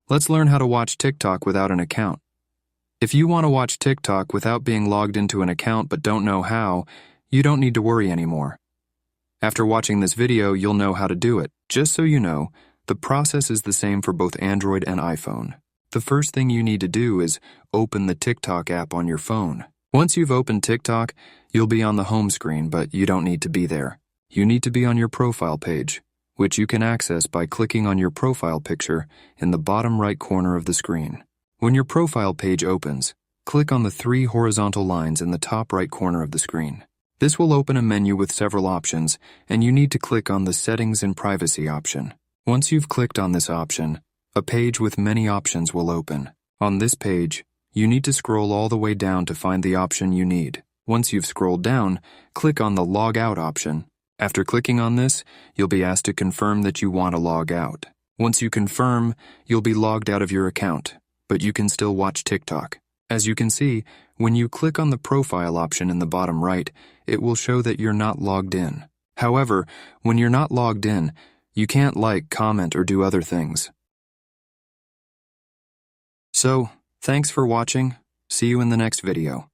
Let's learn how to watch TikTok without an account. If you want to watch TikTok without being logged into an account but don't know how, you don't need to worry anymore. After watching this video, you'll know how to do it. Just so you know, the process is the same for both Android and iPhone. The first thing you need to do is open the TikTok app on your phone. Once you've opened TikTok, you'll be on the home screen, but you don't need to be there. You need to be on your profile page, which you can access by clicking on your profile picture in the bottom right corner of the screen. When your profile page opens, click on the 3 horizontal lines in the top right corner of the screen. This will open a menu with several options, and you need to click on the Settings and Privacy option. Once you've clicked on this option, a page with many options will open. On this page, you need to scroll all the way down to find the option you need. Once you've scrolled down, click on the Log Out option. After clicking on this, you'll be asked to confirm that you want to log out. Once you confirm, you'll be logged out of your account, but you can still watch TikTok. As you can see, when you click on the profile option in the bottom right, it will show that you're not logged in. However, when you're not logged in, you can't like, comment, or do other things. So, thanks for watching. See you in the next video.